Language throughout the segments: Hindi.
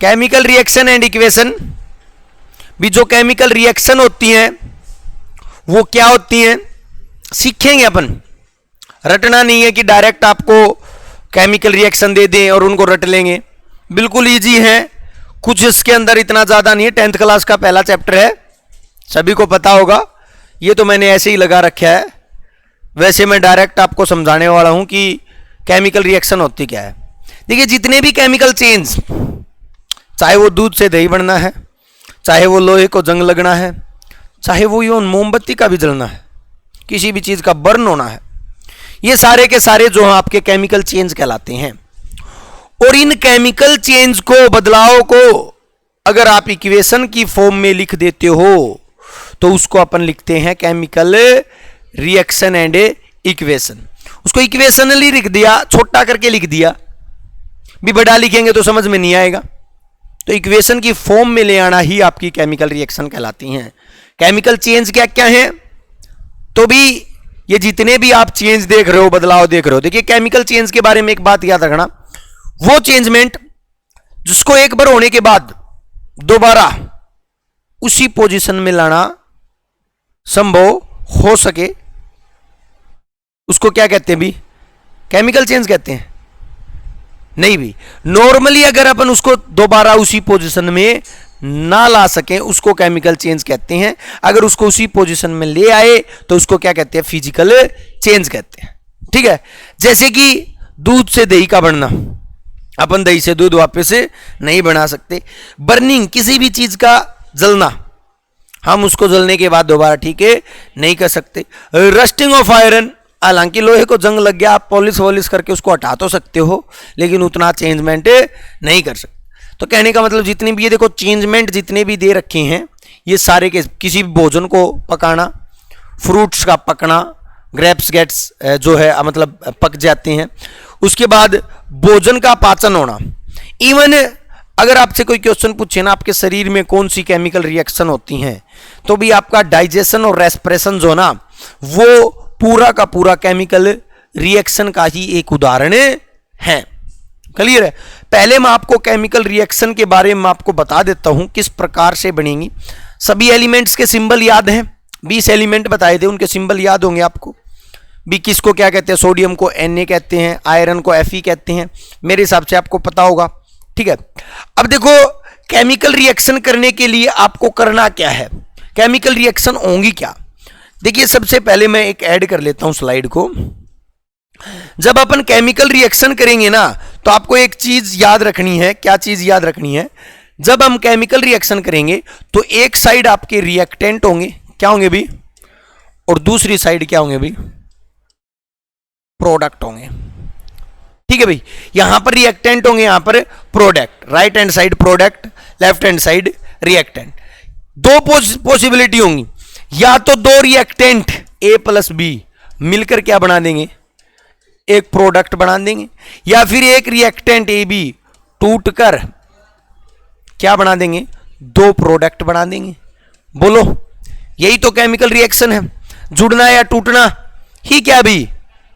केमिकल रिएक्शन एंड इक्वेशन भी, जो केमिकल रिएक्शन होती हैं वो क्या होती हैं सीखेंगे अपन। रटना नहीं है कि डायरेक्ट आपको केमिकल रिएक्शन दे दें और उनको रट लेंगे, बिल्कुल इजी है, कुछ इसके अंदर इतना ज्यादा नहीं है। 10th क्लास का पहला चैप्टर है, सभी को पता होगा, ये तो मैंने ऐसे ही लगा रखा है। वैसे मैं डायरेक्ट आपको समझाने वाला हूं कि केमिकल रिएक्शन होती क्या है। देखिए जितने भी केमिकल चेंज, चाहे वो दूध से दही बनना है, चाहे वो लोहे को जंग लगना है, चाहे वो यूं मोमबत्ती का भी जलना है, किसी भी चीज का बर्न होना है, ये सारे के सारे जो हैं आपके केमिकल चेंज कहलाते हैं। और इन केमिकल चेंज को, बदलाव को अगर आप इक्वेशन की फॉर्म में लिख देते हो तो उसको अपन लिखते हैं केमिकल रिएक्शन एंड इक्वेशन। उसको इक्वेशनली लिख दिया, छोटा करके लिख दिया, भी बड़ा लिखेंगे तो समझ में नहीं आएगा। तो इक्वेशन की फॉर्म में ले आना ही आपकी केमिकल रिएक्शन कहलाती हैं। केमिकल चेंज क्या क्या है, तो भी ये जितने भी आप चेंज देख रहे हो, बदलाव देख रहे हो, देखिए केमिकल चेंज के बारे में एक बात याद रखना, वो चेंजमेंट जिसको एक बार होने के बाद दोबारा उसी पोजीशन में लाना संभव हो सके, उसको क्या कहते हैं भी, केमिकल चेंज कहते हैं। नहीं भी, नॉर्मली अगर अपन उसको दोबारा उसी पोजीशन में ना ला सके उसको केमिकल चेंज कहते हैं। अगर उसको उसी पोजीशन में ले आए तो उसको क्या कहते हैं, फिजिकल चेंज कहते हैं। ठीक है, जैसे कि दूध से दही का बनना, अपन दही से दूध वापस नहीं बना सकते। बर्निंग, किसी भी चीज का जलना, हम उसको जलने के बाद दोबारा ठीक है नहीं कर सकते। रस्टिंग ऑफ आयरन, हालांकि लोहे को जंग लग गया, आप पॉलिश वॉलिश करके उसको हटा तो सकते हो, लेकिन उतना चेंजमेंट नहीं कर सकते। तो कहने का मतलब जितनी भी ये देखो चेंजमेंट जितने भी दे रखे हैं, ये सारे के किसी भी भोजन को पकाना, फ्रूट्स का पकना, ग्रेप्स गेट्स जो है मतलब पक जाते हैं, उसके बाद भोजन का पाचन होना। इवन अगर आपसे कोई क्वेश्चन पूछे ना आपके शरीर में कौन सी केमिकल रिएक्शन होती हैं, तो भी आपका डाइजेशन और रेस्पिरेशन जो ना वो पूरा का पूरा केमिकल रिएक्शन का ही एक उदाहरण है। क्लियर है। पहले मैं आपको केमिकल रिएक्शन के बारे में आपको बता देता हूं किस प्रकार से बनेंगी। सभी एलिमेंट्स के सिंबल याद हैं, 20 एलिमेंट बताए थे, उनके सिंबल याद होंगे आपको भी। किसको क्या कहते हैं, सोडियम को Na कहते हैं, आयरन को Fe कहते हैं, मेरे हिसाब से आपको पता होगा। ठीक है, अब देखो केमिकल रिएक्शन करने के लिए आपको करना क्या है, केमिकल रिएक्शन होंगी क्या। देखिए सबसे पहले मैं एक ऐड कर लेता हूं स्लाइड को। जब अपन केमिकल रिएक्शन करेंगे ना तो आपको एक चीज याद रखनी है। क्या चीज याद रखनी है, जब हम केमिकल रिएक्शन करेंगे तो एक साइड आपके रिएक्टेंट होंगे, क्या होंगे भी, और दूसरी साइड क्या होंगे भी, प्रोडक्ट होंगे। ठीक है भाई, यहां पर रिएक्टेंट होंगे, यहां पर product. Right hand side product, left hand side reactant. दो पॉसिबिलिटी होंगी, या तो दो रिएक्टेंट A प्लस B मिलकर क्या बना देंगे, एक प्रोडक्ट बना देंगे, या फिर एक रिएक्टेंट AB टूटकर क्या बना देंगे, दो प्रोडक्ट बना देंगे। बोलो, यही तो केमिकल रिएक्शन है, जुड़ना या टूटना ही क्या भी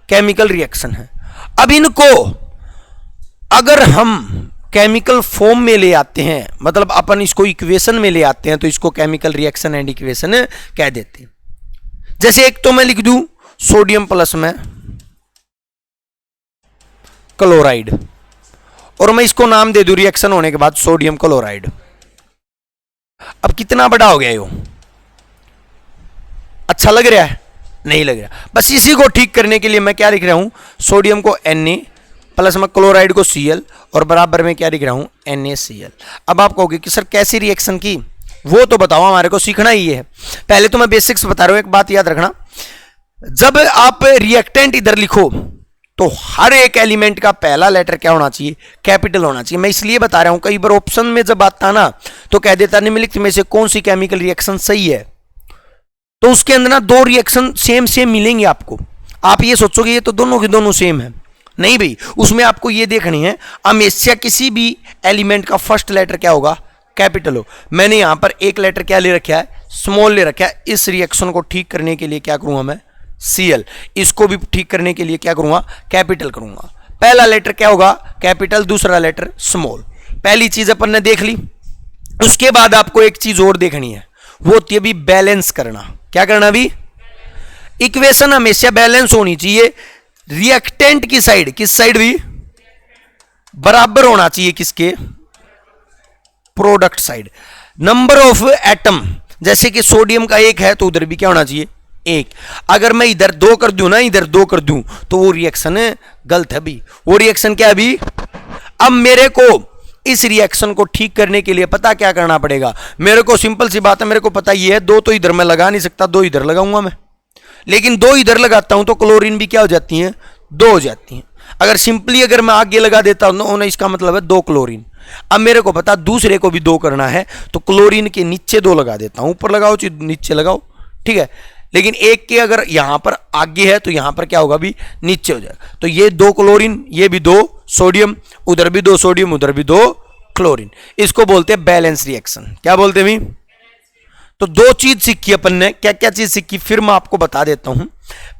केमिकल रिएक्शन है। अब इनको अगर हम केमिकल फॉर्म में ले आते हैं, मतलब अपन इसको इक्वेशन में ले आते हैं, तो इसको केमिकल रिएक्शन एंड इक्वेशन कह देते हैं। जैसे एक तो मैं लिख दूं सोडियम प्लस में क्लोराइड, और मैं इसको नाम दे दूं रिएक्शन होने के बाद सोडियम क्लोराइड। अब कितना बड़ा हो गया ये, अच्छा लग रहा है, नहीं लग रहा। बस इसी को ठीक करने के लिए मैं क्या लिख रहा हूं, सोडियम को Na प्लस में क्लोराइड को Cl, और बराबर में क्या लिख रहा हूं, NaCl। अब आप कहोगे कि सर कैसी रिएक्शन की, वो तो बताओ, हमारे को सीखना ही है। पहले तो मैं बेसिक्स बता रहा हूं, एक बात याद रखना, जब आप रिएक्टेंट इधर लिखो तो हर एक एलिमेंट का पहला लेटर क्या होना चाहिए, कैपिटल होना चाहिए। मैं इसलिए बता रहा हूं, कई बार ऑप्शन में जब आता ना तो कह देता निम्नलिखित में से कौन सी केमिकल रिएक्शन सही है, तो उसके अंदर ना दो रिएक्शन सेम सेम मिलेंगे आपको। आप ये सोचोगे ये तो दोनों के दोनों सेम है, नहीं भाई, उसमें आपको ये देखनी है हमेशा किसी भी एलिमेंट का फर्स्ट लेटर क्या होगा, कैपिटल हो। मैंने यहां पर एक लेटर क्या ले रखा है, स्मॉल ले रखा है। इस रिएक्शन को ठीक करने के लिए क्या करूंगा मैं, Cl। इसको भी ठीक करने के लिए क्या करूंगा, कैपिटल करूंगा। पहला लेटर क्या होगा, कैपिटल, दूसरा लेटर स्मॉल। पहली चीज अपन ने देख ली। उसके बाद आपको एक चीज और देखनी है, वो होती है भी बैलेंस करना। क्या करना भी? इक्वेशन हमेशा बैलेंस होनी चाहिए। रिएक्टेंट की साइड, किस साइड भी बराबर होना चाहिए, किसके? Product side. Number of atom, जैसे कि सोडियम का 1 है तो उधर भी क्या होना चाहिए? 1। अगर मैं इधर 2 कर दूं ना, इधर 2 कर दूं, तो वो रिएक्शन गलत है भी। वो रिएक्शन क्या है भी? अब मेरे को इस रिएक्शन को ठीक करने के लिए पता क्या करना पड़ेगा? मेरे को सिंपल सी बात है, मेरे को पता ये है 2 तो इधर मैं लगा नहीं सकता, 2 इधर लगाऊंगा मैं। लेकिन 2 इधर लगाता हूं तो क्लोरीन भी क्या हो जाती है? 2 हो जाती है। अगर सिंपली अगर मैं आगे लगा देता हूं ना, इसका मतलब है 2 क्लोरीन। अब मेरे को पता दूसरे को भी 2 करना है, तो क्लोरीन के नीचे 2 लगा देता हूं। ऊपर लगाओ चाहे नीचे लगाओ, ठीक है। लेकिन एक के अगर यहां पर आगे है तो यहां पर क्या होगा भी? नीचे हो जाएगा। तो ये 2 क्लोरीन, ये भी 2 सोडियम, उधर भी 2 सोडियम, उधर भी 2 क्लोरीन। इसको बोलते हैं बैलेंस रिएक्शन। क्या बोलते हैं भी? तो 2 चीज सीखी अपन ने। क्या क्या चीज सीखी फिर मैं आपको बता देता हूं।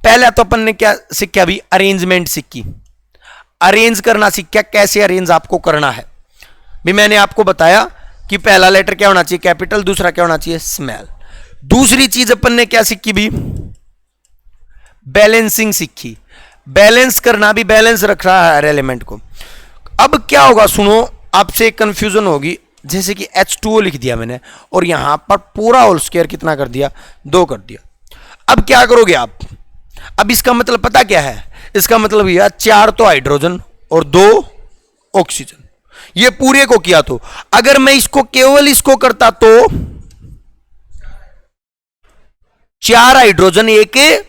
पहले तो अपन ने क्या सीखा अभी? अरेंजमेंट सीखी, अरेंज करना सीखा। कैसे अरेंज आपको करना है भी मैंने आपको बताया कि पहला लेटर क्या होना चाहिए? कैपिटल। दूसरा क्या होना चाहिए? स्मॉल। दूसरी चीज अपन ने क्या सीखी भी? बैलेंसिंग सीखी। बैलेंस करना भी, बैलेंस रख रहा है हर एलिमेंट को। अब क्या होगा सुनो, आपसे कंफ्यूजन होगी। जैसे कि H2O लिख दिया मैंने और यहां पर पूरा होल स्क्वायर कितना कर दिया? 2 कर दिया। अब क्या करोगे आप? अब इसका मतलब पता क्या है? इसका मतलब यह 4 तो हाइड्रोजन और 2 ऑक्सीजन। ये पूरे को किया। तो अगर मैं इसको केवल इसको करता तो 4 हाइड्रोजन 1,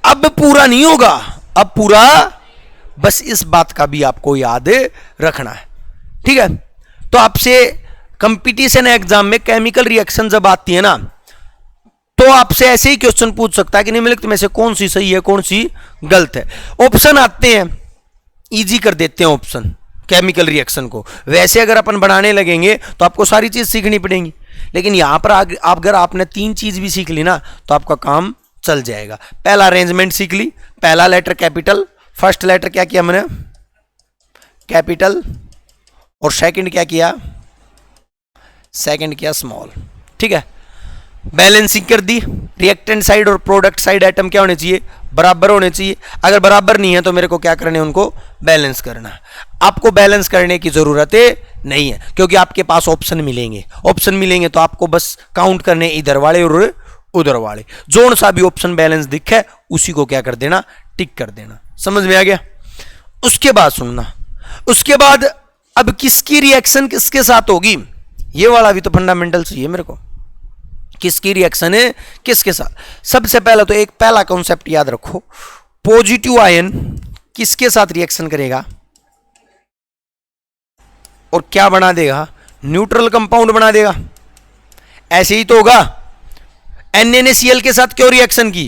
अब पूरा नहीं होगा, अब पूरा। बस इस बात का भी आपको याद रखना है, ठीक है। तो आपसे कंपटीशन एग्जाम में केमिकल रिएक्शन जब आती है ना, तो आपसे ऐसे ही क्वेश्चन पूछ सकता है कि निम्नलिखित में से कौन सी सही है, कौन सी गलत है। ऑप्शन आते हैं, इजी कर देते हैं ऑप्शन केमिकल रिएक्शन को। वैसे अगर अपन बनाने लगेंगे तो आपको सारी चीज सीखनी पड़ेगी। लेकिन यहां पर अगर आपने 3 चीज भी सीख ली ना तो आपका काम चल जाएगा। पहला अरेंजमेंट सीख ली, पहला लेटर कैपिटल, फर्स्ट लेटर क्या किया मैंने? कैपिटल, और सेकंड क्या किया? सेकंड किया स्मॉल, ठीक है। बैलेंसिंग कर दी। रिएक्टेंट साइड और प्रोडक्ट साइड एटम क्या होने चाहिए? बराबर होने चाहिए। अगर बराबर नहीं है तो मेरे को क्या करना है? उनको बैलेंस करना है। आपको बैलेंस करने की जरूरत नहीं है, क्योंकि आपके पास ऑप्शन मिलेंगे। ऑप्शन मिलेंगे तो आपको बस काउंट करने इधर वाले और उधर वाले। जोन सा भी ऑप्शन बैलेंस दिखे उसी को क्या कर देना? टिक कर देना। समझ में आ गया? उसके बाद सुनना, उसके बाद अब किसकी रिएक्शन किसके साथ होगी, ये वाला भी तो फंडामेंटल चाहिए मेरे को। किसकी रिएक्शन है किसके साथ? सबसे पहला तो एक पहला कॉन्सेप्ट याद रखो, पॉजिटिव आयन किसके साथ रिएक्शन करेगा और क्या बना देगा? न्यूट्रल कंपाउंड बना देगा। ऐसे ही तो होगा। NaCl के साथ क्यों रिएक्शन की?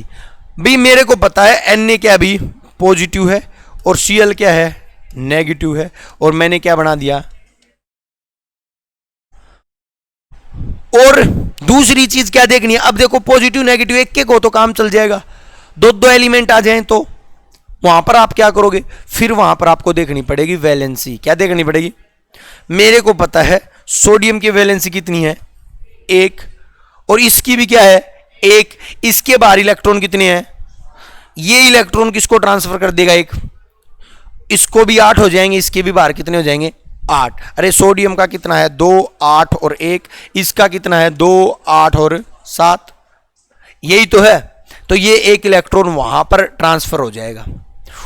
भाई मेरे को पता है Na क्या भी पॉजिटिव है और Cl क्या है? नेगेटिव है। और मैंने क्या बना दिया? और दूसरी चीज क्या देखनी है? अब देखो पॉजिटिव नेगेटिव एक एक हो तो काम चल जाएगा। 2 एलिमेंट आ जाएं तो वहां पर आप क्या करोगे? फिर वहां पर आपको देखनी पड़ेगी वैलेंसी। क्या देखनी पड़ेगी? मेरे को पता है सोडियम की वैलेंसी कितनी है? 1, और इसकी भी क्या है? 1। इसके बाहर इलेक्ट्रॉन कितने हैं? ये इलेक्ट्रॉन किसको ट्रांसफर कर देगा? 1। इसको भी 8 हो जाएंगे, इसके भी बाहर कितने हो जाएंगे? 8। अरे सोडियम का कितना है? 2, 8 और 1। इसका कितना है? 2, 8 और 7। यही तो है। तो ये 1 इलेक्ट्रॉन वहां पर ट्रांसफर हो जाएगा।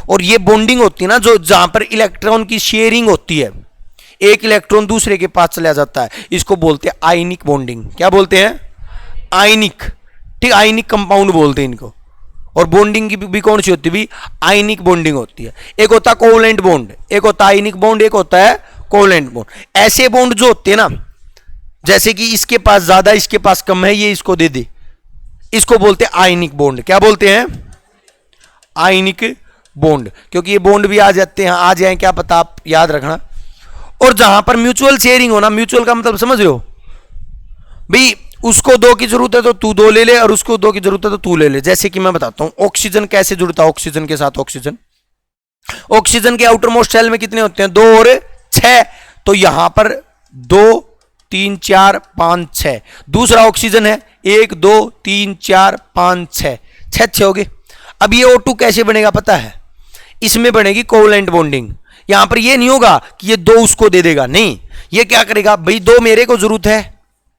और ये बॉन्डिंग होती है ना, जो जहां पर इलेक्ट्रॉन की शेयरिंग होती है, एक इलेक्ट्रॉन दूसरे के पास चला जाता है, इसको बोलते हैं आयनिक बॉन्डिंग। क्या बोलते हैं? आयनिक, ठीक। आयनिक कंपाउंड बोलते हैं इनको। और बॉन्डिंग की भी कौन सी होती है? भी आयनिक बॉन्डिंग होती है। एक होता है कोवलेंट बॉन्ड, एक होता है आयनिक बॉन्ड, एक होता है कोवलेंट बॉन्ड। ऐसे बॉन्ड जो होते हैं ना, जैसे कि इसके पास ज्यादा इसके पास कम है, ये इसको दे दे, इसको बोलते हैं आयनिक बॉन्ड। क्या बोलते हैं? Ionic bond. क्योंकि ये बॉन्ड भी आ जाते हैं, आ जाए क्या पता, आप याद रखना। और जहां पर म्यूचुअल शेयरिंग होना, म्यूचुअल का मतलब समझ रहे हो भाई? उसको 2 की जरूरत है तो तू 2 ले ले, और उसको 2 की जरूरत है तो तू ले ले। जैसे कि मैं बताता हूं ऑक्सीजन कैसे जुड़ता है ऑक्सीजन के साथ। ऑक्सीजन के आउटर मोस्ट शेल में कितने होते हैं? 2 और 6। तो यहां पर 2 3 4 5 6, दूसरा ऑक्सीजन है 1 2 3 4 5 6, 6 हो गए। अब ये O2 कैसे बनेगा पता है, इसमें बनेगी कोवलेंट बॉन्डिंग। यहां पर ये नहीं होगा कि ये 2 उसको दे देगा, नहीं, ये क्या करेगा भाई, 2 मेरे को जरूरत है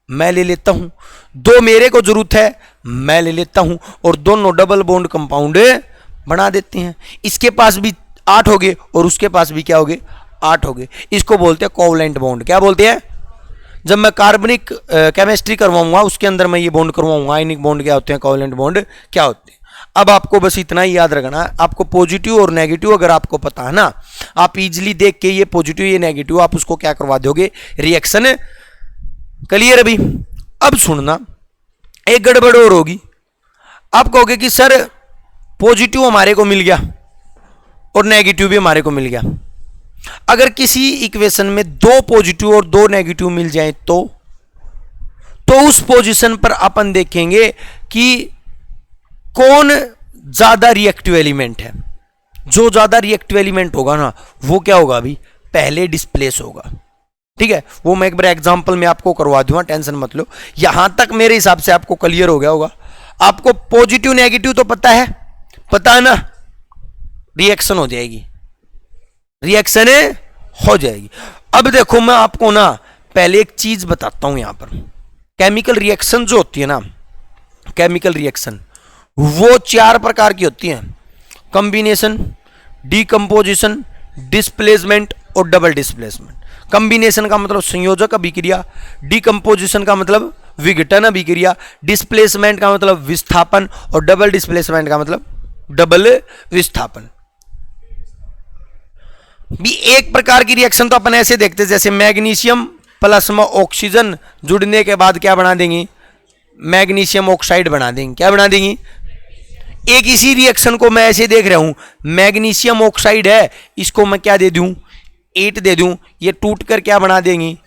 मैं ले लेता हूं, 2 मेरे को जरूरत है मैं ले लेता हूं, और दोनों डबल बॉन्ड कंपाउंड बना देते हैं। इसके पास भी 8 हो गए और उसके पास भी क्या हो गए, 8 हो गए। इसको बोलते हैं कोवलेंट बॉन्ड। क्या बोलते हैं? जब मैं कार्बनिक केमिस्ट्री करवाऊंगा उसके अंदर मैं ये बॉन्ड करवाऊंगा, आयनिक बॉन्ड क्या होते हैं, कोवलेंट बॉन्ड क्या होते हैं। अब आपको बस इतना ही याद रखना, आपको पॉजिटिव और नेगेटिव अगर आपको पता है ना, आप इजीली देख के ये पॉजिटिव ये नेगेटिव आप उसको क्या करवा दोगे, रिएक्शन। क्लियर? अभी अब सुनना, एक गड़बड़ और होगी। आप कहोगे कि सर पॉजिटिव हमारे को मिल गया और नेगेटिव भी हमारे को मिल गया। अगर किसी इक्वेशन में 2 पॉजिटिव और 2 नेगेटिव मिल जाए तो उस पोजीशन पर अपन देखेंगे कि कौन ज्यादा रिएक्टिव एलिमेंट है। जो ज्यादा रिएक्टिव एलिमेंट होगा ना वो क्या होगा, अभी पहले डिस्प्लेस होगा। ठीक है, वो मैं एक बार एग्जांपल में आपको करवा दूंगा, टेंशन मत लो। यहां तक मेरे हिसाब से आपको क्लियर हो गया होगा। आपको पॉजिटिव नेगेटिव तो पता है ना, रिएक्शन हो जाएगी, रिएक्शन हो जाएगी। अब देखो मैं आपको ना पहले एक चीज बताता हूं। यहां पर केमिकल रिएक्शन जो होती है ना, केमिकल रिएक्शन वो 4 प्रकार की होती हैं, कॉम्बिनेशन, डीकंपोजिशन, डिस्प्लेसमेंट और डबल डिस्प्लेसमेंट। कॉम्बिनेशन का मतलब संयोजक अभिक्रिया, डीकंपोजिशन का मतलब विघटन अभिक्रिया, डिस्प्लेसमेंट का मतलब विस्थापन और डबल डिस्प्लेसमेंट का मतलब डबल विस्थापन। भी एक प्रकार की रिएक्शन तो अपन ऐसे देखते हैं, जैसे मैग्नीशियम प्लस में ऑक्सीजन जुड़ने के बाद क्या बना देंगे, मैग्नीशियम ऑक्साइड बना देंगे। क्या बना देंगी? एक इसी रिएक्शन को मैं ऐसे देख रहा हूं, मैग्नीशियम ऑक्साइड है, इसको मैं क्या दे दूं, 8 दे दूं, ये टूट कर क्या बना देंगी,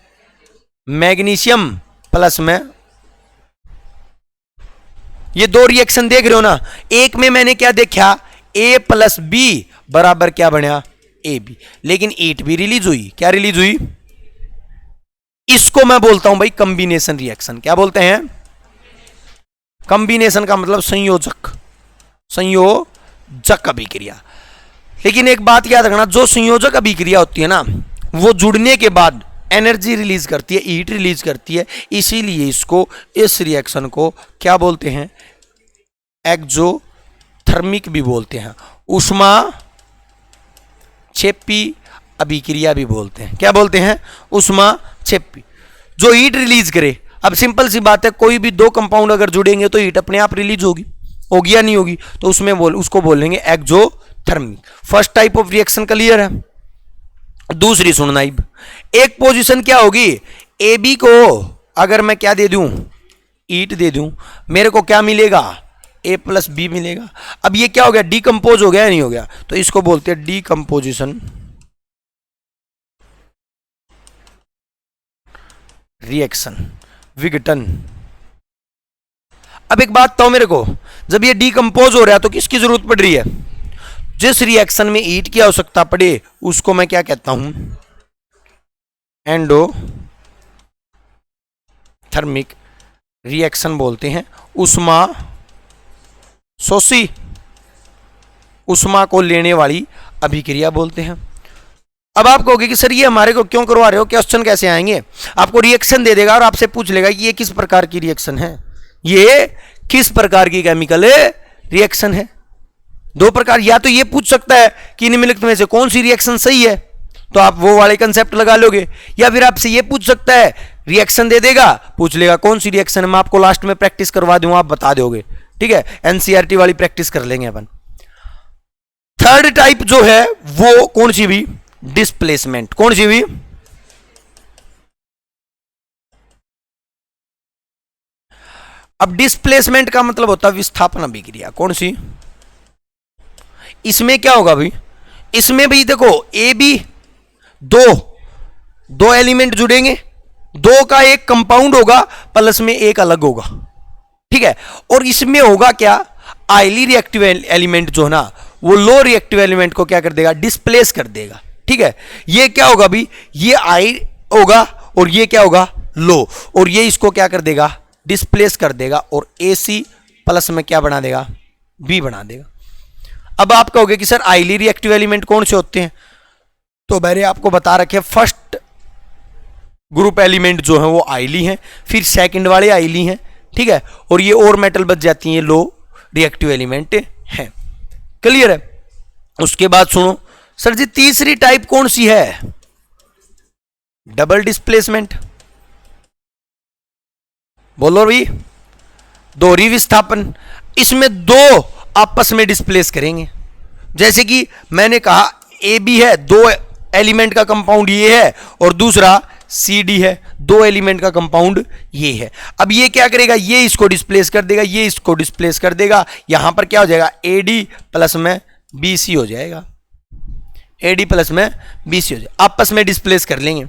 मैग्नीशियम प्लस में। ये 2 रिएक्शन देख रहे हो ना, एक में मैंने क्या देखा, A प्लस बी बराबर क्या बना, AB, लेकिन 8 भी रिलीज हुई। क्या रिलीज हुई? इसको मैं बोलता हूं भाई कॉम्बिनेशन रिएक्शन। क्या बोलते हैं? कॉम्बिनेशन का मतलब संयोजक, संयोजक अभिक्रिया। लेकिन एक बात याद रखना, जो संयोजक अभिक्रिया होती है ना वो जुड़ने के बाद एनर्जी रिलीज करती है, हीट रिलीज करती है, इसीलिए इसको, इस रिएक्शन को क्या बोलते हैं, एक्सोथर्मिक भी बोलते हैं, ऊष्मा क्षेपी अभिक्रिया भी बोलते हैं। क्या बोलते हैं? ऊष्मा क्षेपी, जो हीट रिलीज करे। अब सिंपल सी बात है, कोई भी 2 कंपाउंड अगर जुड़ेंगे तो हीट अपने आप रिलीज होगी या नहीं होगी, तो उसमें उसको बोलेंगे exothermic. First type of reaction clear है। दूसरी सुनना, एक पोजीशन क्या होगी, ए बी को अगर मैं क्या दे दूं, हीट दे दूं, मेरे को क्या मिलेगा, A प्लस बी मिलेगा। अब ये क्या हो गया, डीकंपोज हो गया या नहीं हो गया, तो इसको बोलते हैं डीकंपोजिशन रिएक्शन, विघटन। अब एक बात तो मेरे को, जब ये डीकंपोज हो रहा है तो किसकी जरूरत पड़ रही है, जिस रिएक्शन में हीट की आवश्यकता पड़े उसको मैं क्या कहता हूं, एंडोथर्मिक रिएक्शन बोलते हैं। ऊष्मा शोषी, ऊष्मा को लेने वाली अभिक्रिया बोलते हैं। अब आप कहोगे कि सर ये हमारे को क्यों करवा रहे हो, क्वेश्चन कैसे आएंगे, आपको रिएक्शन दे देगा और आपसे पूछ लेगा कि ये किस प्रकार की रिएक्शन है, ये किस प्रकार की केमिकल रिएक्शन है। 2 प्रकार, या तो ये पूछ सकता है कि निम्नलिखित में से कौन सी रिएक्शन सही है, तो आप वो वाले कंसेप्ट लगा लोगे, या फिर आपसे ये पूछ सकता है, रिएक्शन दे देगा, पूछ लेगा कौन सी रिएक्शन है, मैं आपको लास्ट में प्रैक्टिस करवा दूंगा, आप बता दोगे। ठीक है, एनसीईआरटी वाली प्रैक्टिस कर लेंगे अपन। थर्ड टाइप जो है वो कौन सी भी, डिस्प्लेसमेंट। कौन सी भी, अब डिस्प्लेसमेंट का मतलब होता है विस्थापन अभिक्रिया। कौन सी, इसमें क्या होगा भाई, इसमें भी देखो ए बी दो एलिमेंट जुड़ेंगे, 2 का एक कंपाउंड होगा प्लस में एक अलग होगा। ठीक है, और इसमें होगा क्या, हाईली रिएक्टिव एलिमेंट जो है ना वो लो रिएक्टिव एलिमेंट को क्या कर देगा, डिस्प्लेस कर देगा। ठीक है, ये क्या होगा भी, ये होगा और ये क्या होगा, लो, और ये इसको क्या कर देगा, डिस्प्लेस कर देगा और AC प्लस में क्या बना देगा, B बना देगा। अब आप कहोगे कि सर हाईली रिएक्टिव एलिमेंट कौन से होते हैं, तो मैंने आपको बता रखे फर्स्ट ग्रुप एलिमेंट जो है वो हाईली हैं, फिर सेकंड वाले हाईली हैं, ठीक है, और ये और मेटल बच जाती हैं, ये लो रिएक्टिव एलिमेंट हैं। क्लियर है। उसके बाद सुनो सर जी तीसरी टाइप कौन सी है, डबल डिस्प्लेसमेंट। बोलो भाई, दोहरी विस्थापन। इसमें दो आपस में डिस्प्लेस करेंगे, जैसे कि मैंने कहा AB है, दो एलिमेंट का कंपाउंड ये है, और दूसरा CD है, दो एलिमेंट का कंपाउंड ये है। अब ये क्या करेगा, ये इसको डिस्प्लेस कर देगा, ये इसको डिस्प्लेस कर देगा, यहां पर क्या हो जाएगा, AD प्लस में BC हो जाएगा, AD प्लस में BC हो जाएगा, आपस में डिस्प्लेस कर लेंगे।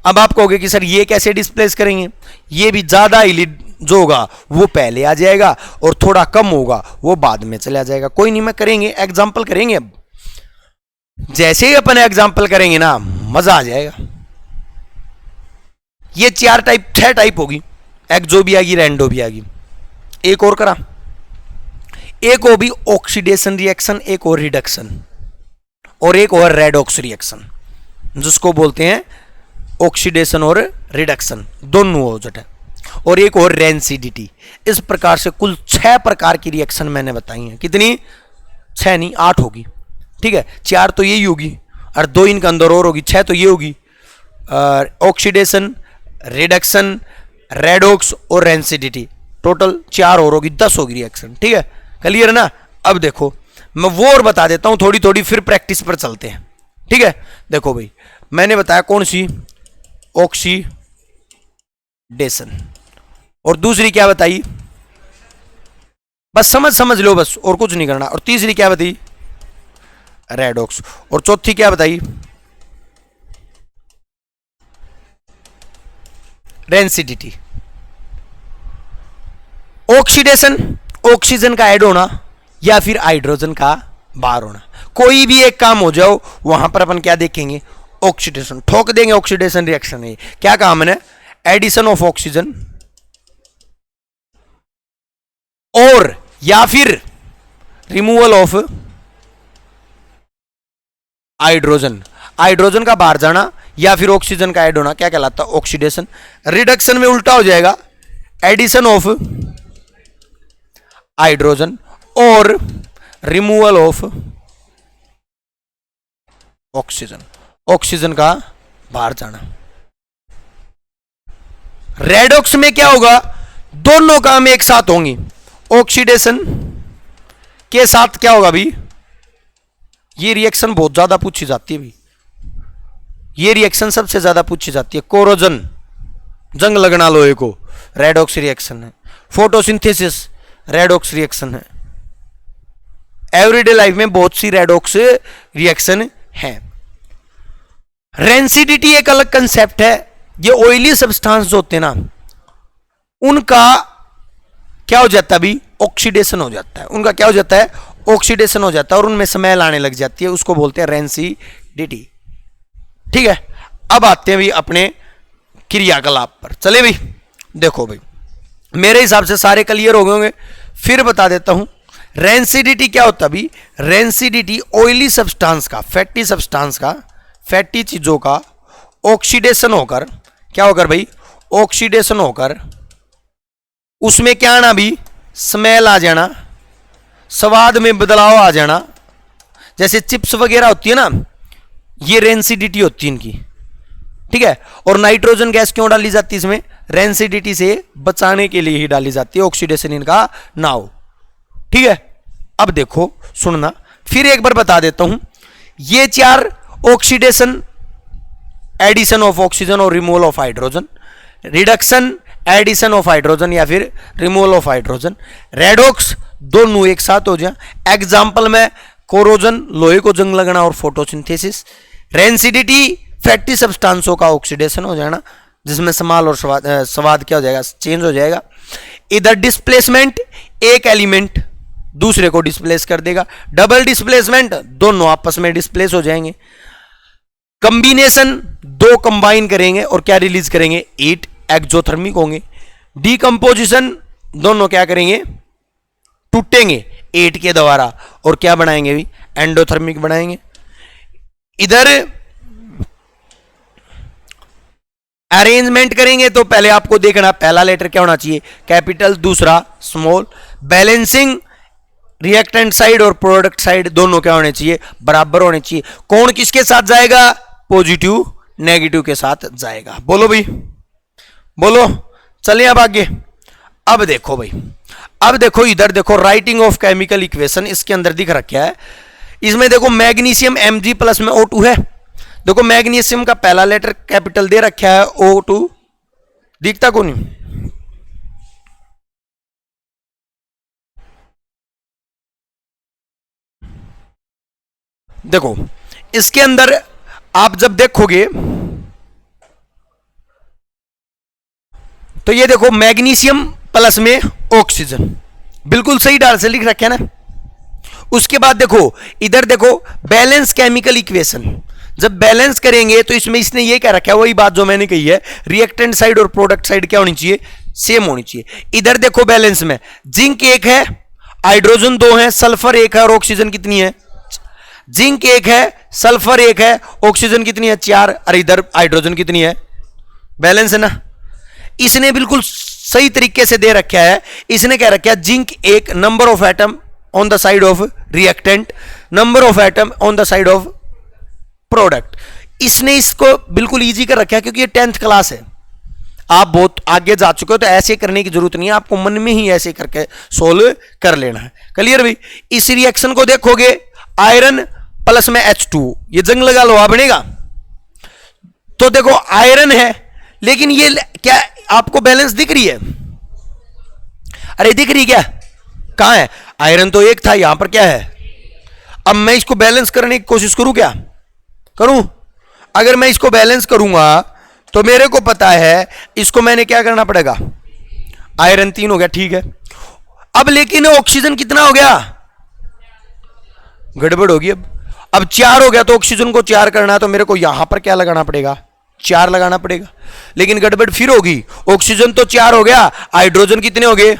अब आप कहोगे कि सर ये कैसे डिस्प्लेस करेंगे, ये भी ज्यादा हाईली जो होगा वो पहले आ जाएगा और थोड़ा कम होगा वो बाद में चला जाएगा। कोई नहीं, मैं करेंगे, एग्जाम्पल करेंगे। अब जैसे ही अपन एग्जाम्पल करेंगे ना मजा आ जाएगा। ये चार टाइप, 6 टाइप होगी, एक्सो भी आएगी, रेंडो भी आएगी। एक और करा, एक हो भी ऑक्सीडेशन रिएक्शन, एक और रिडक्शन, और एक और रेडॉक्स रिएक्शन, जिसको बोलते हैं ऑक्सीडेशन और रिडक्शन, दोनों हो जाता, और एक और रेंसिडिटी। इस प्रकार से कुल 6 प्रकार की रिएक्शन मैंने बताई हैं। कितनी, 6 नहीं 8 होगी, ठीक है। 4 तो यही होगी और 2 इनके अंदर और होगी, 6 तो ये होगी, ऑक्सीडेशन, रिडक्शन, रेडॉक्स और रेंसिडिटी, टोटल 4 और होगी, 10 होगी रिएक्शन, ठीक है। क्लियर है ना। अब देखो मैं वो और बता देता हूं थोड़ी थोड़ी, फिर प्रैक्टिस पर चलते हैं, ठीक है। देखो भाई मैंने बताया कौन सी, ऑक्सीडेशन, और दूसरी क्या बताई, बस समझ लो बस, और कुछ नहीं करना। और तीसरी क्या बताई, रेडॉक्स, और चौथी क्या बताई, रेंसिडिटी। ऑक्सीडेशन, ऑक्सीजन का ऐड होना या फिर हाइड्रोजन का बाहर होना, कोई भी एक काम हो जाओ वहां पर अपन क्या देखेंगे, ऑक्सीडेशन ठोक देंगे। ऑक्सीडेशन रिएक्शन है, क्या कहा मैंने, एडिशन ऑफ ऑक्सीजन और या फिर रिमूवल ऑफ हाइड्रोजन, हाइड्रोजन का बाहर जाना या फिर ऑक्सीजन का ऐड होना, क्या कहलाता है, ऑक्सीडेशन। रिडक्शन में उल्टा हो जाएगा, एडिशन ऑफ हाइड्रोजन और रिमूवल ऑफ ऑक्सीजन, ऑक्सीजन का बाहर जाना। रेडॉक्स में क्या होगा, दोनों काम एक साथ होंगी। ऑक्सीडेशन के साथ क्या होगा भी, ये रिएक्शन बहुत ज्यादा पूछी जाती है भी, ये रिएक्शन सबसे ज्यादा पूछी जाती है, कोरोजन, जंग लगना लोहे को, रेडॉक्स रिएक्शन है। फोटोसिंथेसिस, रेडॉक्स रिएक्शन है। एवरीडे लाइफ में बहुत सी रेडॉक्स रिएक्शन है। रेंसिडिटी एक अलग कंसेप्ट है। ये ऑयली सब्सटेंस होते हैं ना, उनका क्या हो जाता है भी, ऑक्सीडेशन हो जाता है, उनका क्या हो जाता है, ऑक्सीडेशन हो जाता है, और उनमें स्मेल आने लग जाती है, उसको बोलते हैं रेंसिडिटी, ठीक है। अब आते हैं भी अपने क्रियाकलाप पर, चले भाई। देखो भाई मेरे हिसाब से सारे क्लियर हो गए होंगे, फिर बता देता हूं। रेंसिडिटी क्या होता है भी, रेंसिडिटी ऑयली सब्सटेंस का, फैटी सब्सटेंस का, फैटी चीजों का ऑक्सीडेशन होकर, क्या होकर भाई, ऑक्सीडेशन होकर उसमें क्या आना भी, स्मेल आ जाना, स्वाद में बदलाव आ जाना। जैसे चिप्स वगैरह होती है ना, ये रेंसिडिटी होती है इनकी, ठीक है। और नाइट्रोजन गैस क्यों डाली जाती है इसमें, रेंसिडिटी से बचाने के लिए ही डाली जाती है, ऑक्सीडेशन इनका ना हो, ठीक है। अब देखो सुनना, फिर एक बार बता देता हूं। ये 4 ऑक्सीडेशन, एडिशन ऑफ ऑक्सीजन और removal of hydrogen, reduction, addition of hydrogen या फिर रिमूवल ऑफ हाइड्रोजन, रेडॉक्स दोनों एक साथ हो जाए। एग्जाम्पल में कोरोजन, लोहे को जंग लगना और फोटोसिंथेसिस। रेंसिडिटी, फैटी सब्सटेंसों का ऑक्सीडेशन हो जाना, जिसमें स्मेल और स्वाद क्या हो जाएगा, चेंज हो जाएगा। इधर डिस्प्लेसमेंट, एक एलिमेंट दूसरे को डिस्प्लेस कर देगा। डबल डिस्प्लेसमेंट, दोनों आपस में डिस्प्लेस हो जाएंगे। कंबिनेशन, दो कंबाइन करेंगे और क्या रिलीज करेंगे, 8 एक्सोथर्मिक होंगे। डीकंपोजिशन, दोनों क्या करेंगे, टूटेंगे 8 के द्वारा और क्या बनाएंगे भी, एंडोथर्मिक बनाएंगे। इधर अरेंजमेंट करेंगे तो पहले आपको देखना पहला लेटर क्या होना चाहिए, कैपिटल, दूसरा स्मॉल। बैलेंसिंग, रिएक्टेंट साइड और प्रोडक्ट साइड दोनों क्या होने चाहिए, बराबर होने चाहिए। कौन किसके साथ जाएगा, पॉजिटिव नेगेटिव के साथ जाएगा। बोलो भाई, बोलो। चलिए अब आगे। अब देखो भाई, अब देखो इधर देखो, राइटिंग ऑफ केमिकल इक्वेशन इसके अंदर दिख रखा है। इसमें देखो मैग्नीशियम Mg प्लस में O2 है। देखो मैग्नीशियम का पहला लेटर कैपिटल दे रखा है O2, दिखता कौन नहीं, देखो इसके अंदर आप जब देखोगे तो ये देखो मैग्नीशियम प्लस में ऑक्सीजन, बिल्कुल सही डाल से लिख रखे है ना। उसके बाद देखो इधर देखो बैलेंस केमिकल इक्वेशन, जब बैलेंस करेंगे तो इसमें इसने ये कह रखा है, वही बात जो मैंने कही है, रिएक्टेंट साइड और प्रोडक्ट साइड क्या होनी चाहिए, सेम होनी चाहिए। इधर देखो बैलेंस में जिंक 1 है, हाइड्रोजन 2 है, सल्फर 1 है और ऑक्सीजन कितनी है, जिंक 1 है, सल्फर 1 है, ऑक्सीजन कितनी है, 4, और इधर हाइड्रोजन कितनी है, बैलेंस है ना। इसने बिल्कुल सही तरीके से दे रखा है। इसने कह रखा है zinc 1, number of atom on the side of reactant, number of atom on the side of product. इसने इसको बिल्कुल इजी कर रखा है क्योंकि ये 10th क्लास है, आप बहुत आगे जा चुके हो तो ऐसे करने की जरूरत नहीं है, आपको मन में ही ऐसे करके सोल्व कर लेना है। क्लियर भाई। इस रिएक्शन को देखोगे, आयरन प्लस में H2, ये जंग लगा लोहा बनेगा। तो देखो आयरन है, लेकिन ये क्या आपको बैलेंस दिख रही है, अरे दिख रही क्या, कहां है, आयरन तो एक था, यहां पर क्या है। अब मैं इसको बैलेंस करने की कोशिश करूं, क्या करूं, अगर मैं इसको बैलेंस करूंगा तो मेरे को पता है इसको मैंने क्या करना पड़ेगा, आयरन 3 हो गया, ठीक है। अब लेकिन ऑक्सीजन कितना हो गया, गड़बड़ होगी। अब 4 हो गया, तो ऑक्सीजन को 4 करना है तो मेरे को यहां पर क्या लगाना पड़ेगा, 4 लगाना पड़ेगा। लेकिन गड़बड़ फिर होगी, ऑक्सीजन तो 4 हो गया, हाइड्रोजन कितने हो गए,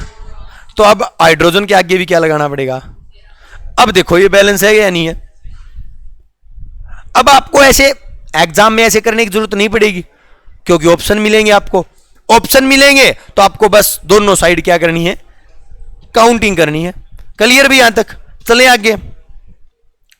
तो अब हाइड्रोजन के आगे भी क्या लगाना पड़ेगा। अब देखो ये बैलेंस है या नहीं है। अब आपको ऐसे एग्जाम में ऐसे करने की जरूरत नहीं पड़ेगी क्योंकि ऑप्शन मिलेंगे, आपको ऑप्शन मिलेंगे तो आपको बस दोनों साइड क्या करनी है, काउंटिंग करनी है। क्लियर भी यहां तक। चले आगे,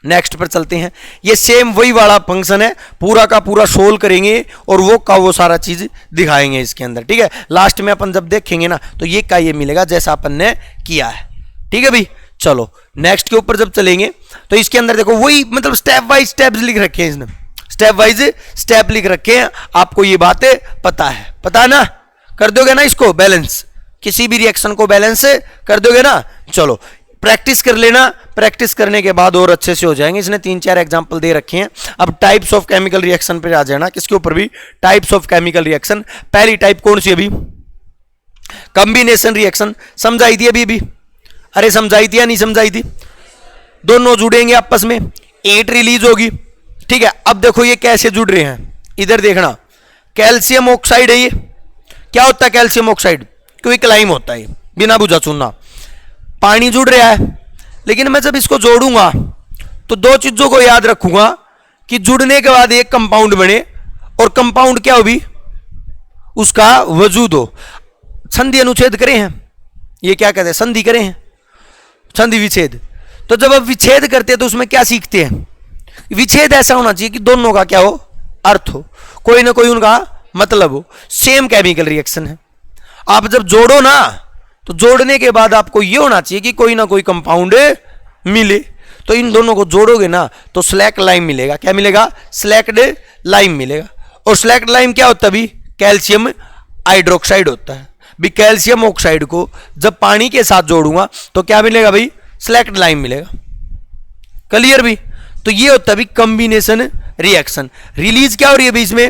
नेक्स्ट पर चलते हैं। ये सेम वही वाला फंक्शन है, पूरा का पूरा सोल्व करेंगे और वो सारा चीज दिखाएंगे इसके अंदर, ठीक है। लास्ट में अपन जब देखेंगे ना तो ये का ये मिलेगा जैसा अपन ने किया है, ठीक है भाई। चलो नेक्स्ट के ऊपर जब चलेंगे तो इसके अंदर देखो वही, मतलब स्टेप वाइज स्टेप्स लिख रखे हैं इसने, स्टेप वाइज स्टेप लिख रखे हैं। आपको ये बातें पता है ना, कर दोगे ना इसको बैलेंस, किसी भी रिएक्शन को बैलेंस कर दोगे ना। चलो प्रैक्टिस कर लेना, प्रैक्टिस करने के बाद और अच्छे से हो जाएंगे। इसने 3-4 एग्जांपल दे रखे हैं। अब टाइप्स ऑफ केमिकल रिएक्शन पे आ जाना, किसके ऊपर भी, टाइप्स ऑफ केमिकल रिएक्शन। पहली टाइप कौन सी अभी, कंबिनेशन रिएक्शन, समझाई थी अभी, अरे समझाई थी या नहीं समझाई थी। दोनों जुड़ेंगे आपस में, 8 रिलीज होगी, ठीक है। अब देखो ये कैसे जुड़ रहे हैं, इधर देखना, कैल्शियम ऑक्साइड है ये। क्या होता है कैल्शियम ऑक्साइड, क्विकलाइम होता है, बिना बुझा चुनना। पानी जुड़ रहा है, लेकिन मैं जब इसको जोड़ूंगा तो 2 चीजों को याद रखूंगा कि जुड़ने के बाद एक कंपाउंड बने, और कंपाउंड क्या हो भी, उसका वजूद हो। संधि अनुच्छेद करे हैं, ये क्या कहते हैं, संधि करे हैं, संधि विच्छेद। तो जब आप विच्छेद करते हैं तो उसमें क्या सीखते हैं, विच्छेद ऐसा होना चाहिए कि दोनों का क्या हो, अर्थ हो, कोई ना कोई उनका मतलब हो। सेम केमिकल रिएक्शन है, आप जब जोड़ो ना तो जोड़ने के बाद आपको यह होना चाहिए कि कोई ना कोई कंपाउंड मिले। तो इन दोनों को जोड़ोगे ना तो स्लैक लाइम मिलेगा। क्या मिलेगा, स्लैक्ड लाइम मिलेगा। और स्लैक्ड लाइम क्या होता है भी, कैल्शियम हाइड्रोक्साइड होता है भी। कैल्शियम ऑक्साइड को जब पानी के साथ जोड़ूंगा तो क्या मिलेगा भाई, स्लैक्ड लाइम मिलेगा। क्लियर भी। तो ये होता है भी कंबिनेशन रिएक्शन। रिलीज क्या हो रही है भी इसमें,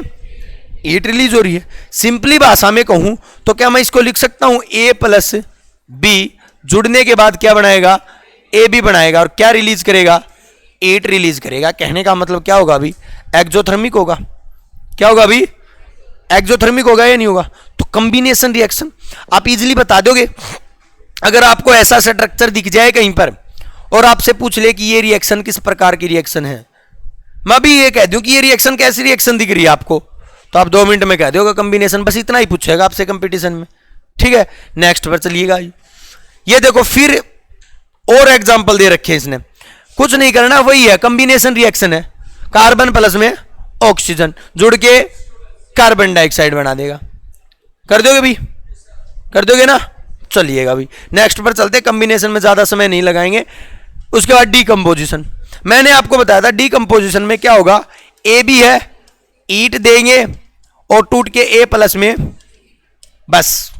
8 रिलीज हो रही है। सिंपली भाषा में कहूं तो क्या मैं इसको लिख सकता हूं, A + B जुड़ने के बाद क्या बनाएगा, AB बनाएगा, और क्या रिलीज करेगा, 8 रिलीज करेगा। कहने का मतलब क्या होगा अभी, एक्सोथर्मिक होगा। क्या होगा अभी? एक्सोथर्मिक होगा या नहीं होगा? तो कॉम्बिनेशन रिएक्शन आप इजीली बता दोगे। अगर आपको ऐसा स्ट्रक्चर दिख जाए कहीं पर और आपसे पूछ ले कि ये रिएक्शन किस प्रकार की रिएक्शन है, मैं भी ये कह दूं कि ये रिएक्शन कैसी रिएक्शन दिख रही है आपको, तो आप 2 मिनट में कह दोगे कॉम्बिनेशन। बस इतना ही पूछेगा आपसे कंपटीशन में। ठीक है, नेक्स्ट पर चलिएगा। ये देखो फिर और एग्जांपल दे रखे हैं इसने, कुछ नहीं करना, वही है कॉम्बिनेशन रिएक्शन है। कार्बन प्लस में ऑक्सीजन जुड़ के कार्बन डाइऑक्साइड बना देगा। कर दोगे भी? कर दोगे ना? चलिएगा भी, नेक्स्ट पर चलते। कॉम्बिनेशन में ज्यादा समय नहीं लगाएंगे। उसके बाद डीकंपोजिशन। मैंने आपको बताया था डीकंपोजिशन में क्या होगा, ए बी है, ईट देंगे और टूट के ए प्लस में, बस।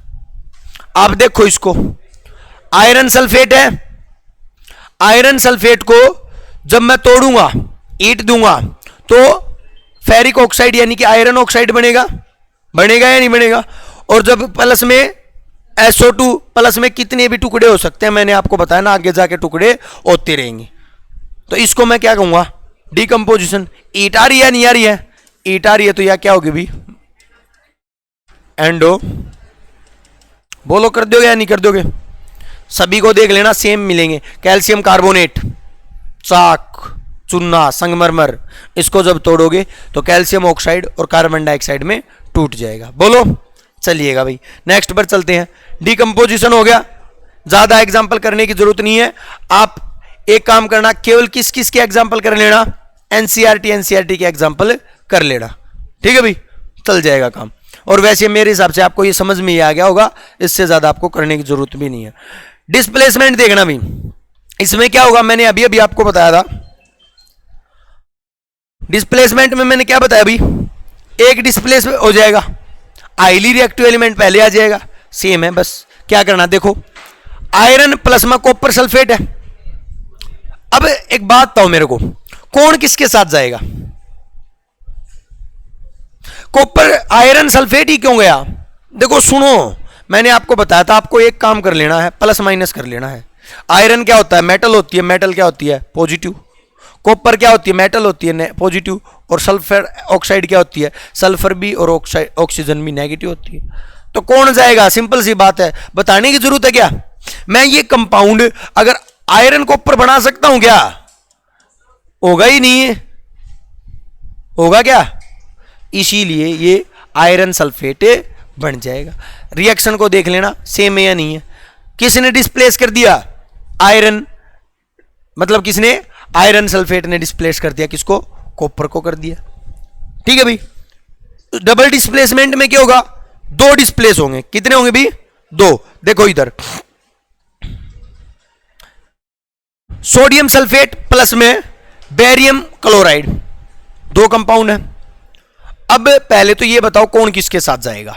आप देखो इसको, आयरन सल्फेट है, आयरन सल्फेट को जब मैं तोड़ूंगा, ईट दूंगा, तो फेरिक ऑक्साइड यानी कि आयरन ऑक्साइड बनेगा। बनेगा या नहीं बनेगा? और जब प्लस में SO2 प्लस में कितने भी टुकड़े हो सकते हैं, मैंने आपको बताया ना, आगे जाके टुकड़े होते रहेंगे। तो इसको मैं क्या कहूंगा? डीकंपोजिशन। ईट आ रही है नहीं आ रही है? ईट आ रही है तो यह क्या होगी भी? एंडो। बोलो, कर दोगे या नहीं कर दोगे? सभी को देख लेना, सेम मिलेंगे। कैल्शियम कार्बोनेट, चाक, चूना, संगमरमर, इसको जब तोड़ोगे तो कैल्शियम ऑक्साइड और कार्बन डाइऑक्साइड में टूट जाएगा। बोलो, चलिएगा भाई, नेक्स्ट पर चलते हैं। डीकंपोजिशन हो गया, ज्यादा एग्जांपल करने की जरूरत नहीं है। आप एक काम करना, केवल किस किस के एग्जांपल कर लेना, एनसीईआरटी के एग्जांपल कर लेना। ठीक है भाई, चल जाएगा काम। और वैसे मेरे हिसाब से आपको ये समझ में ही आ गया होगा, इससे ज्यादा आपको करने की जरूरत भी नहीं है। डिस्प्लेसमेंट देखना भी, इसमें क्या होगा, मैंने अभी अभी आपको बताया था। डिस्प्लेसमेंट में मैंने क्या बताया अभी, एक डिस्प्लेस हो जाएगा, हाईली रिएक्टिव एलिमेंट पहले आ जाएगा। सेम है, बस क्या करना, देखो आयरन प्लस में कॉपर सल्फेट है। अब एक बात बताओ मेरे को, कौन किसके साथ जाएगा? कॉपर आयरन सल्फेट ही क्यों गया? देखो सुनो, मैंने आपको बताया था, आपको एक काम कर लेना है, प्लस माइनस कर लेना है। आयरन क्या होता है? मेटल होती है। मेटल क्या होती है? पॉजिटिव। कॉपर क्या होती है? मेटल होती है, पॉजिटिव। और सल्फर ऑक्साइड क्या होती है? सल्फर भी और ऑक्सीजन भी नेगेटिव होती है। तो कौन जाएगा? सिंपल सी बात है, बताने की जरूरत है क्या? मैं ये कंपाउंड अगर आयरन कॉपर बना सकता हूं क्या? होगा ही नहीं है। होगा क्या? इसीलिए ये आयरन सल्फेट बन जाएगा। रिएक्शन को देख लेना, सेम है या नहीं है। किसने डिस्प्लेस कर दिया? आयरन, मतलब किसने? आयरन सल्फेट ने डिस्प्लेस कर दिया किसको? कॉपर को कर दिया। ठीक है भाई। डबल डिस्प्लेसमेंट में क्या होगा? 2 डिस्प्लेस होंगे। कितने होंगे भी? 2। देखो इधर, सोडियम सल्फेट प्लस में बेरियम क्लोराइड, 2 कंपाउंड है। अब पहले तो ये बताओ कौन किसके साथ जाएगा।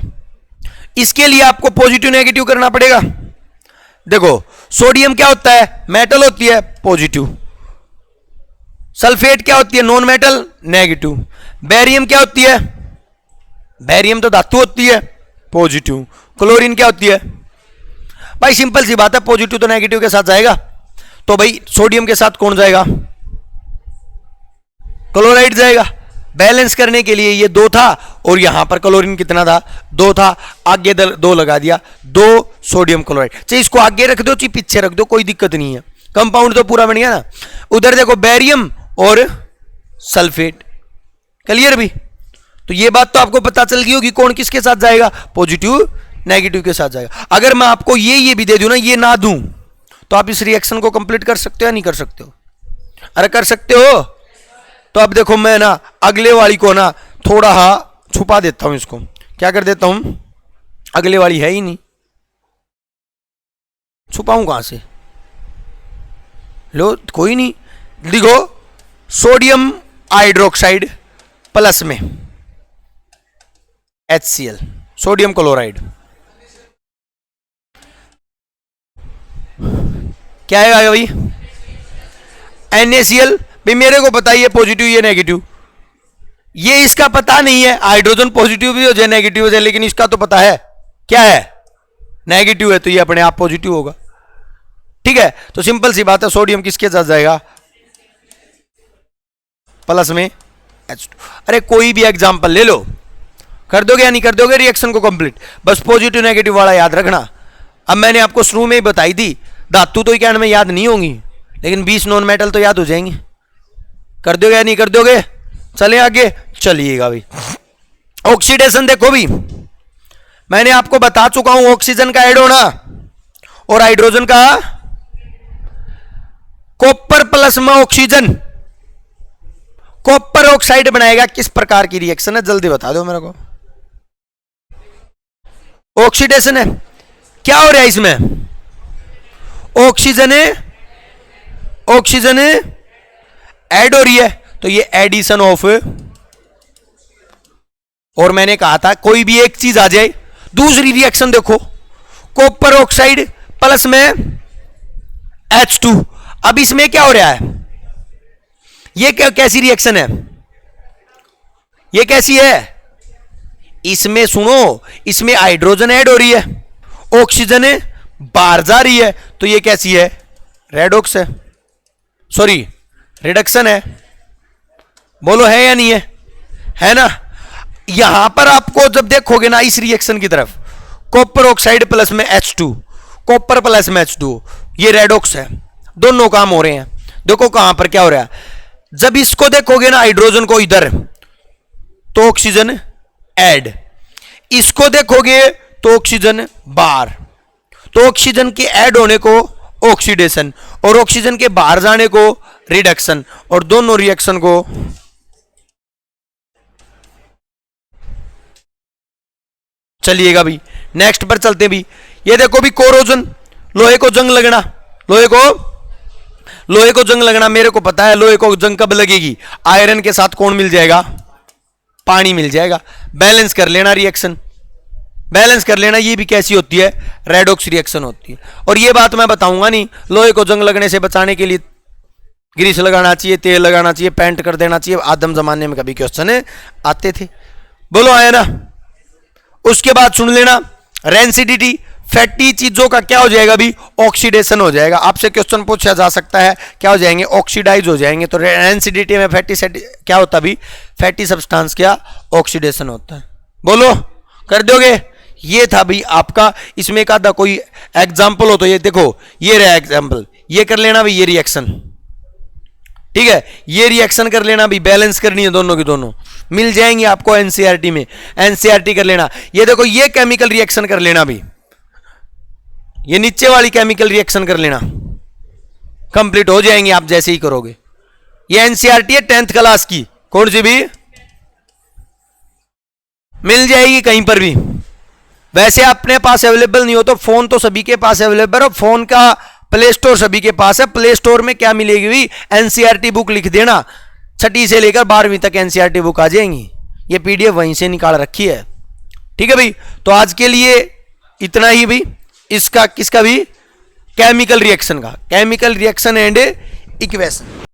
इसके लिए आपको पॉजिटिव नेगेटिव करना पड़ेगा। देखो सोडियम क्या होता है? मेटल होती है, पॉजिटिव। सल्फेट क्या होती है? Non metal, negative. बेरियम क्या होती है? बेरियम तो धातु होती है, पॉजिटिव। क्लोरीन क्या होती है? भाई सिंपल सी बात है, पॉजिटिव तो नेगेटिव के साथ जाएगा। तो भाई सोडियम के साथ कौन जाएगा? क्लोराइड जाएगा। बैलेंस करने के लिए ये 2 था और यहां पर क्लोरीन कितना था? 2 था। आगे 2 लगा दिया, 2 सोडियम क्लोराइड। चाहे इसको आगे रख दो चाहे पीछे रख दो, कोई दिक्कत नहीं है, कंपाउंड तो पूरा बन गया ना। उधर देखो बेरियम और सल्फेट, क्लियर भी? तो ये बात तो आपको पता चल गई होगी कौन किसके साथ जाएगा, पॉजिटिव नेगेटिव के साथ जाएगा। अगर मैं आपको ये भी दे दूं ना, ये ना दूं, तो आप इस रिएक्शन को कंप्लीट कर सकते हो या नहीं कर सकते हो? अरे कर सकते हो। तो अब देखो मैं ना अगले वाली को ना थोड़ा छुपा देता हूं, इसको क्या कर देता हूं, अगले वाली है ही नहीं, छुपाऊं कहां से? लो कोई नहीं, देखो सोडियम हाइड्रोक्साइड प्लस में HCl, सोडियम क्लोराइड, क्या है भाई? NaCl। भाई मेरे को बताइए पॉजिटिव या नेगेटिव? ये इसका पता नहीं है, हाइड्रोजन पॉजिटिव भी हो जाए नेगेटिव हो जाए, लेकिन इसका तो पता है क्या है, नेगेटिव है, तो ये अपने आप पॉजिटिव होगा। ठीक है, तो सिंपल सी बात है, सोडियम किसके साथ जाएगा? प्लस में H2। अरे कोई भी एग्जांपल ले लो, कर दोगे या नहीं कर दोगे रिएक्शन को कंप्लीट? बस पॉजिटिव नेगेटिव वाला याद रखना। अब मैंने आपको शुरू में ही बताई थी, धातु तो कहने में याद नहीं होंगी, लेकिन 20 नॉन मेटल तो याद हो जाएंगे। कर दोगे या नहीं कर दोगे? चले आगे, चलिएगा भाई। ऑक्सीडेशन देखो भी, मैंने आपको बता चुका हूं ऑक्सीजन का ऐड होना और हाइड्रोजन का। कॉपर प्लस में ऑक्सीजन कॉपर ऑक्साइड बनाएगा, किस प्रकार की रिएक्शन है जल्दी बता दो मेरे को। ऑक्सीडेशन है, क्या हो रहा है इसमें? ऑक्सीजन ऐड हो रही है, तो ये एडिशन ऑफ, और मैंने कहा था कोई भी एक चीज आ जाए। दूसरी रिएक्शन देखो, कॉपर ऑक्साइड प्लस में H2। अब इसमें क्या हो रहा है? ये कैसी रिएक्शन है? ये कैसी है? इसमें सुनो, इसमें हाइड्रोजन ऐड हो रही है, ऑक्सीजन बाहर जा रही है, तो ये कैसी है? रेडॉक्स है, सॉरी रिडक्शन है। बोलो है या नहीं है? है ना। यहां पर आपको जब देखोगे ना इस रिएक्शन की तरफ, कॉपर ऑक्साइड प्लस में H2, कॉपर प्लस में H2, ये रेडॉक्स है, दोनों काम हो रहे हैं। देखो कहां पर क्या हो रहा है, जब इसको देखोगे ना हाइड्रोजन को इधर, तो ऑक्सीजन ऐड, इसको देखोगे तो ऑक्सीजन बाहर, तो ऑक्सीजन के ऐड होने को ऑक्सीडेशन और ऑक्सीजन के बाहर जाने को रिडक्शन, और दोनों रिएक्शन को चलिएगा भी। नेक्स्ट पर चलते भी। ये देखो भी कोरोजन, लोहे को जंग लगना, लोहे को जंग लगना, मेरे को पता है लोहे को जंग कब लगेगी? आयरन के साथ कौन मिल जाएगा? पानी मिल जाएगा। बैलेंस कर लेना रिएक्शन, बैलेंस कर लेना। ये भी कैसी होती है? रेडॉक्स रिएक्शन होती है। और ये बात मैं बताऊंगा नहीं, लोहे को जंग लगने से बचाने के लिए ग्रीस लगाना चाहिए, तेल लगाना चाहिए, पेंट कर देना चाहिए, आदम जमाने में कभी क्वेश्चन आते थे। बोलो आया ना। उसके बाद सुन लेना, रेंसिडिटी, फैटी चीजों का क्या हो जाएगा भी? ऑक्सीडेशन हो जाएगा। आपसे क्वेश्चन पूछा जा सकता है, क्या हो जाएंगे? ऑक्सीडाइज हो जाएंगे। तो रेंसिडिटी में फैटी क्या होता भी? फैटी सब्सटेंस क्या? ऑक्सीडेशन होता है। बोलो कर दोगे? ये था भी आपका। इसमें का था कोई एग्जाम्पल हो तो ये देखो, ये रहा एग्जाम्पल, ये कर लेना भी, ये रिएक्शन, ठीक है, ये रिएक्शन कर लेना भी, बैलेंस करनी है दोनों की दोनों, मिल जाएंगे आपको एनसीईआरटी में। एनसीईआरटी कर लेना। ये देखो, ये केमिकल रिएक्शन कर लेना भी, ये नीचे वाली केमिकल रिएक्शन कर लेना, कंप्लीट हो जाएंगे आप जैसे ही करोगे। ये एनसीईआरटी है 10th क्लास की, कौन सी भी मिल जाएगी कहीं पर भी। वैसे अपने पास अवेलेबल नहीं हो तो फोन तो सभी के पास अवेलेबल है, फोन का प्ले स्टोर सभी के पास है। प्ले स्टोर में क्या मिलेगी? एनसीईआरटी बुक लिख देना, 6ठी से लेकर 12वीं तक एनसीईआरटी बुक आ जाएंगी। ये पीडीएफ वहीं से निकाल रखी है, ठीक है भाई। तो आज के लिए इतना ही भाई। इसका किसका भी? केमिकल रिएक्शन का, केमिकल रिएक्शन एंड इक्वेशन।